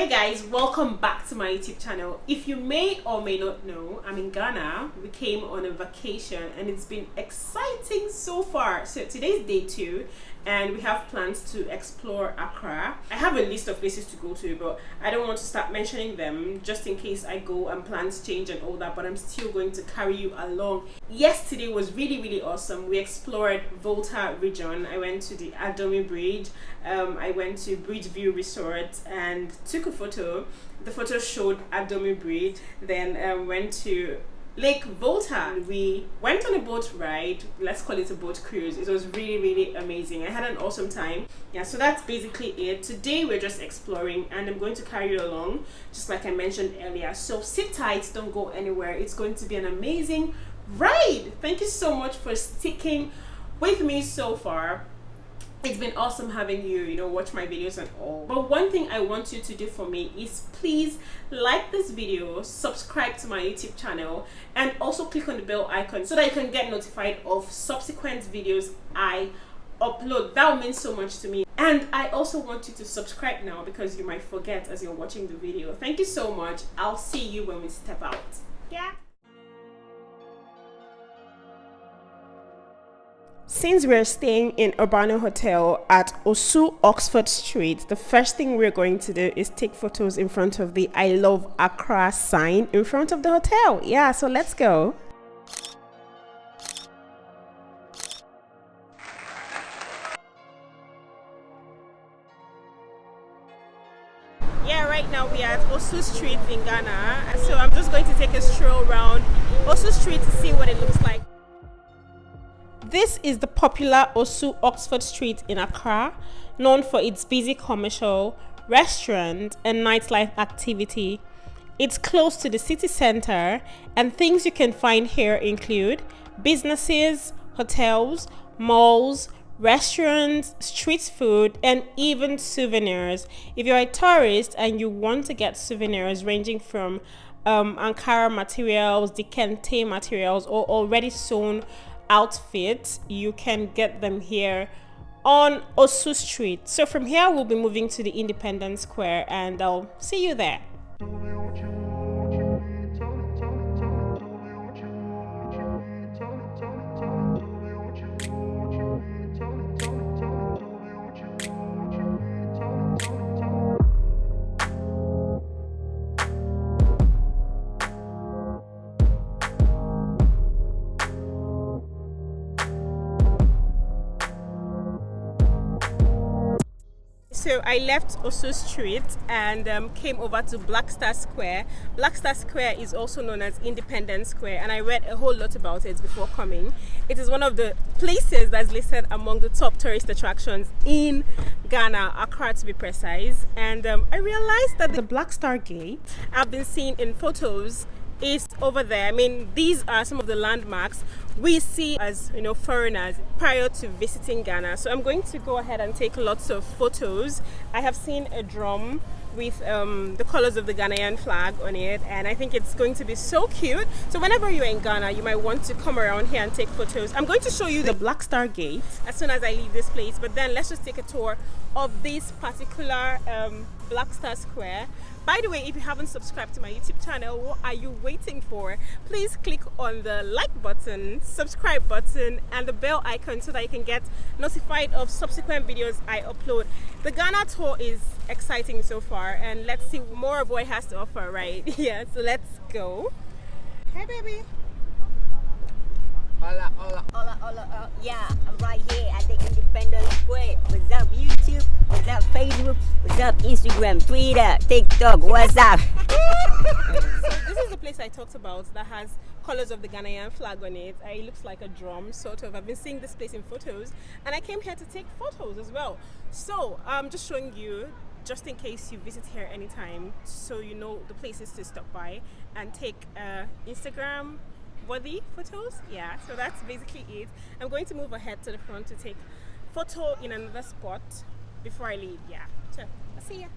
Hey guys, welcome back to my YouTube channel. If you may or may not know, I'm in Ghana. We came on a vacation and it's been exciting so far. So today's day 2 and we have plans to explore Accra. I have a list of places to go to, but I don't want to start mentioning them just in case I go and plans change and all that, but I'm still going to carry you along. Yesterday was really awesome. We explored Volta region. I went to the Adomi Bridge. I went to Bridge View Resort and took a photo. The photo showed Adomi Bridge. Then went to Lake Volta. We went on a boat ride. Let's call it a boat cruise. It was really amazing. I had an awesome time. Yeah, so that's basically it. Today we're just exploring and I'm going to carry you along just like I mentioned earlier. So sit tight, don't go anywhere. It's going to be an amazing ride. Thank you so much for sticking with me so far. It's been awesome having you, watch my videos and all. But one thing I want you to do for me is please like this video, subscribe to my YouTube channel, and also click on the bell icon so that you can get notified of subsequent videos I upload. That will mean so much to me. And I also want you to subscribe now because you might forget as you're watching the video. Thank you so much. I'll see you when we step out. Yeah. Since we're staying in Urbano Hotel at Osu Oxford Street, the first thing we're going to do is take photos in front of the I Love Accra sign in front of the hotel. Yeah, so let's go. Yeah, right now we are at Osu Street in Ghana. So I'm just going to take a stroll around Osu Street to see what it looks like. This is the popular Osu Oxford Street in Accra, known for its busy commercial, restaurant and nightlife activity. It's close to the city center and things you can find here include businesses, hotels, malls, restaurants, street food, and even souvenirs. If you're a tourist and you want to get souvenirs ranging from Ankara materials, Dikente materials, or already sewn outfits, you can get them here on Osu Street. So from here we'll be moving to the Independence Square and I'll see you there. So I left Osu Street and came over to Black Star Square. Black Star Square is also known as Independence Square, and I read a whole lot about it before coming. It is one of the places that's listed among the top tourist attractions in Ghana, Accra to be precise. And I realized that the Black Star Gate I've been seeing in photos is over there. I mean, these are some of the landmarks we see as foreigners prior to visiting Ghana. So I'm going to go ahead and take lots of photos. I have seen a drum with the colors of the Ghanaian flag on it, and I think it's going to be so cute. So whenever you're in Ghana, you might want to come around here and take photos. I'm going to show you the Black Star Gate as soon as I leave this place, but then let's just take a tour of this particular Black Star Square. By the way, if you haven't subscribed to my YouTube channel, what are you waiting for? Please click on the like button, subscribe button, and the bell icon so that you can get notified of subsequent videos I upload. The Ghana tour is exciting so far, and let's see more of what it has to offer, right? Yeah, so let's go. Hey, baby. Hola. Yeah, I'm right here at the Independence Square. What's up, YouTube? What's up, Facebook? What's up, Instagram, Twitter, TikTok? What's up? So this is the place I talked about that has colors of the Ghanaian flag on it. It looks like a drum, sort of. I've been seeing this place in photos, and I came here to take photos as well. So I'm just showing you, just in case you visit here anytime, so you know the places to stop by and take Instagram worthy photos. Yeah, so that's basically it. I'm going to move ahead to the front to take photo in another spot before I leave. Yeah, so I'll see ya.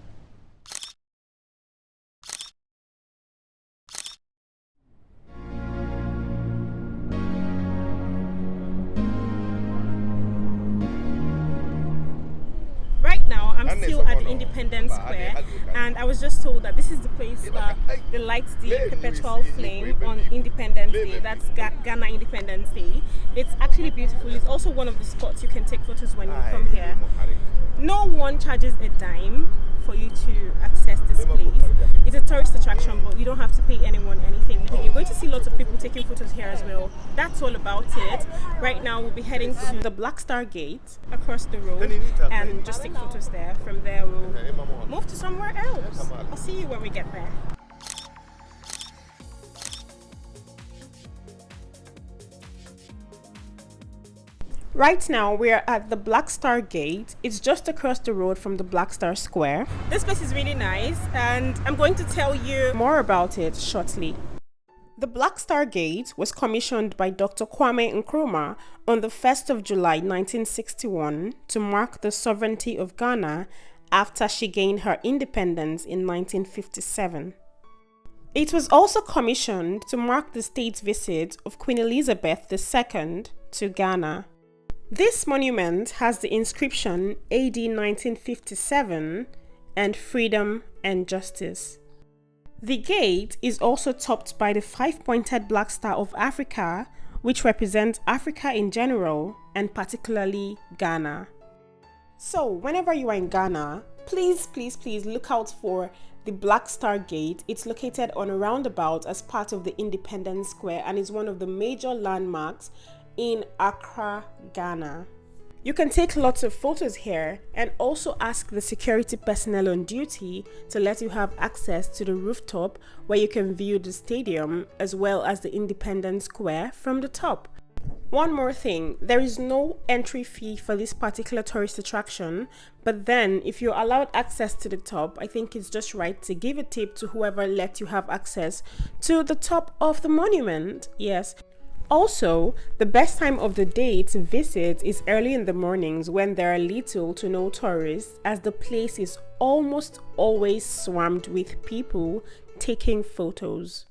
Right now I'm still at the Independence Square, and I was just told that this is the place that they light the perpetual flame on Independence Day. That's Ghana Independence Day. It's actually beautiful. It's also one of the spots you can take photos when you come here. No one charges a dime for you to access this place. It's a tourist attraction, but you don't have to pay anyone anything. You're going to see lots of people taking photos here as well. That's all about it. Right now we'll be heading to the Black Star Gate across the road and just take photos there. From there we'll move to somewhere else. I'll see you when we get there. Right now, we are at the Black Star Gate. It's just across the road from the Black Star Square. This place is really nice, and I'm going to tell you more about it shortly. The Black Star Gate was commissioned by Dr. Kwame Nkrumah on the 1st of July 1961 to mark the sovereignty of Ghana after she gained her independence in 1957. It was also commissioned to mark the state's visit of Queen Elizabeth II to Ghana. This monument has the inscription AD 1957 and Freedom and Justice. The gate is also topped by the 5-pointed Black Star of Africa, which represents Africa in general and particularly Ghana. So whenever you are in Ghana, please look out for the Black Star Gate. It's located on a roundabout as part of the Independence Square and is one of the major landmarks in Accra, Ghana. You can take lots of photos here and also ask the security personnel on duty to let you have access to the rooftop where you can view the stadium as well as the Independence Square from the top. One more thing, there is no entry fee for this particular tourist attraction, but then if you're allowed access to the top, I think it's just right to give a tip to whoever let you have access to the top of the monument. Yes. Also, the best time of the day to visit is early in the mornings when there are little to no tourists, as the place is almost always swarmed with people taking photos.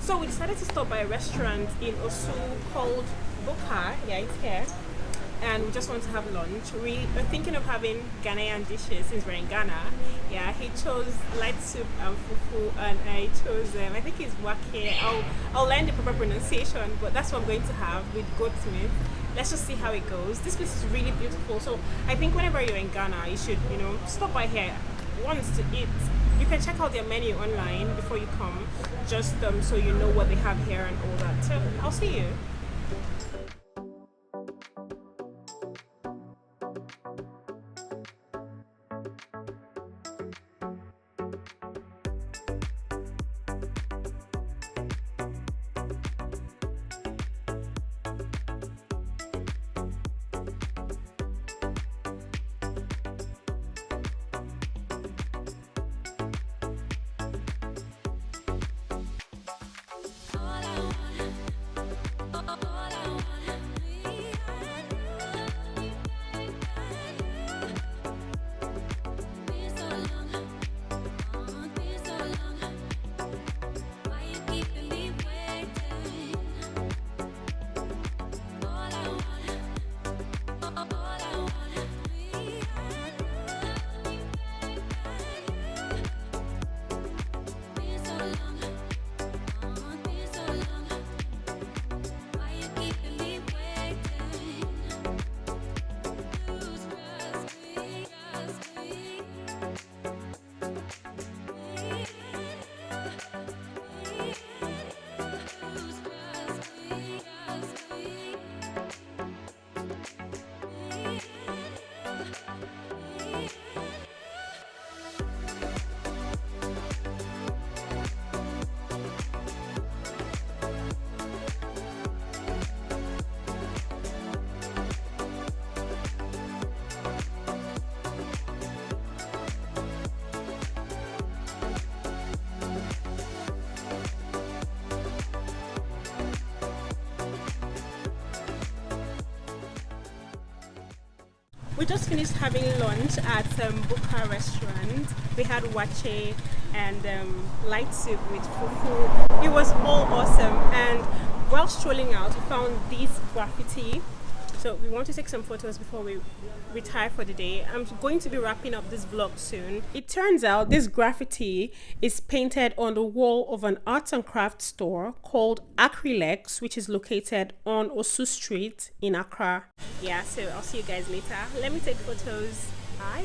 So we decided to stop by a restaurant in Osu called Buka. Yeah, it's here. And we just want to have lunch. We are thinking of having Ghanaian dishes since we're in Ghana. Yeah, he chose light soup and fufu, and I chose, I think it's wake. I'll learn the proper pronunciation, but that's what I'm going to have with goat meat. Let's just see how it goes. This place is really beautiful. So I think whenever you're in Ghana, you should, stop by here once to eat. You can check out their menu online before you come, just so you know what they have here and all that. So I'll see you. We just finished having lunch at Boka Restaurant. We had wache and light soup with fufu. It was all awesome. And while strolling out, we found this graffiti. So we want to take some photos before we retire for the day. I'm going to be wrapping up this vlog soon. It turns out this graffiti is painted on the wall of an arts and crafts store called Accra, which is located on Osu Street in Accra. Yeah, so I'll see you guys later. Let me take photos. Bye.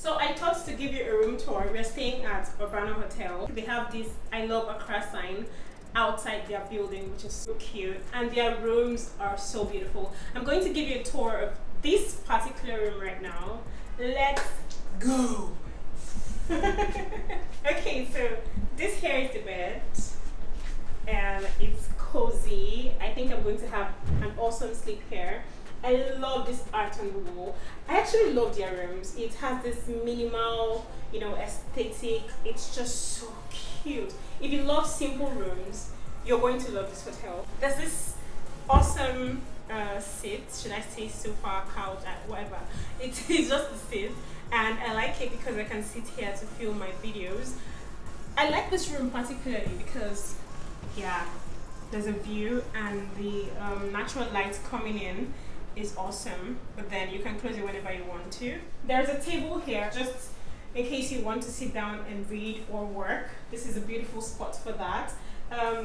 So I thought to give you a room tour. We're staying at Urbana Hotel. They have this I Love Accra sign outside their building, which is so cute, and their rooms are so beautiful. I'm going to give you a tour of this particular room right now. Let's go. Okay, so this here is the bed and it's cozy. I think I'm going to have an awesome sleep here. I love this art on the wall. I actually love their rooms. It has this minimal, you know, aesthetic. It's just so cute. If you love simple rooms, you're going to love this hotel. There's this awesome seat, should I say sofa, couch, whatever. It's just a seat, and I like it because I can sit here to film my videos. I like this room particularly because, yeah, there's a view and the natural light coming in is awesome, but then you can close it whenever you want to. There's a table here just in case you want to sit down and read or work. This is a beautiful spot for that.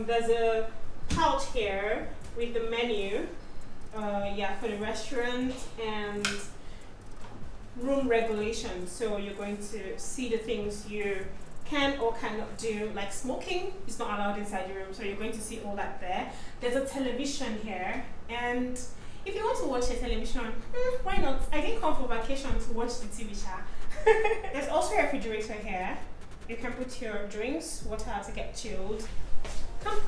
There's a couch here with the menu, yeah, for the restaurant and room regulations. So you're going to see the things you can or cannot do, like smoking is not allowed inside your room, so you're going to see all that there. There's a television here, and if you want to watch a television, why not? I didn't come for vacation to watch the TV show. There's also a refrigerator here. You can put your drinks, water to get chilled. Come.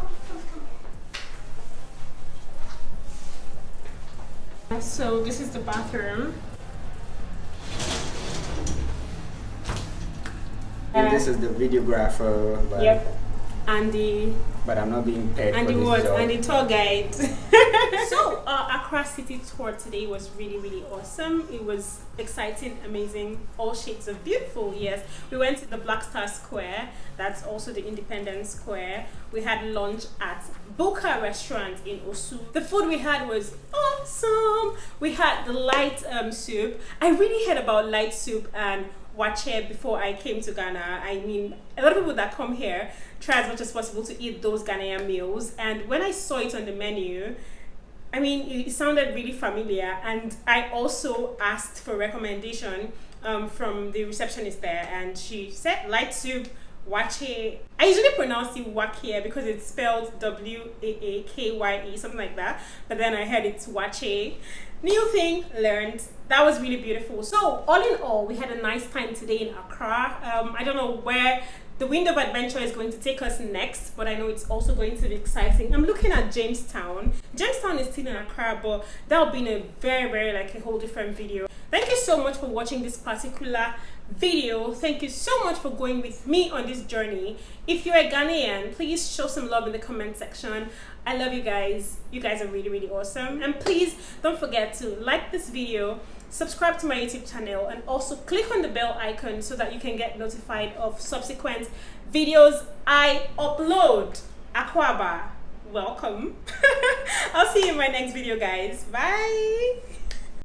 So this is the bathroom. This is the videographer. But yep. Andy. But I'm not being paid and for this job. And the tour guide. So Accra City tour today was really awesome. It was exciting, amazing, all shades of beautiful. Yes, we went to the Black Star Square. That's also the Independence Square. We had lunch at Boka Restaurant in Osu. The food we had was awesome. We had the light soup. I really heard about light soup and wache before I came to Ghana. I mean, a lot of people that come here try as much as possible to eat those Ghanaian meals, and when I saw it on the menu, I mean, it sounded really familiar, and I also asked for recommendation from the receptionist there, and she said light soup, wache. I usually pronounce it wakie because it's spelled W-A-A-K-Y-E, something like that, but then I heard it's wache. New thing learned. That was really beautiful. So all in all, we had a nice time today in Accra. I don't know where the wind of adventure is going to take us next, but I know it's also going to be exciting. I'm looking at Jamestown. Jamestown is still in Accra, but that'll be in a very like a whole different video. Thank you so much for watching this particular video. Thank you so much for going with me on this journey. If you're a Ghanaian, please show some love in the comment section. I love you guys. You guys are really awesome. And please don't forget to like this video, subscribe to my YouTube channel, and also click on the bell icon so that you can get notified of subsequent videos I upload. Akwaba, welcome. I'll see you in my next video, guys. Bye.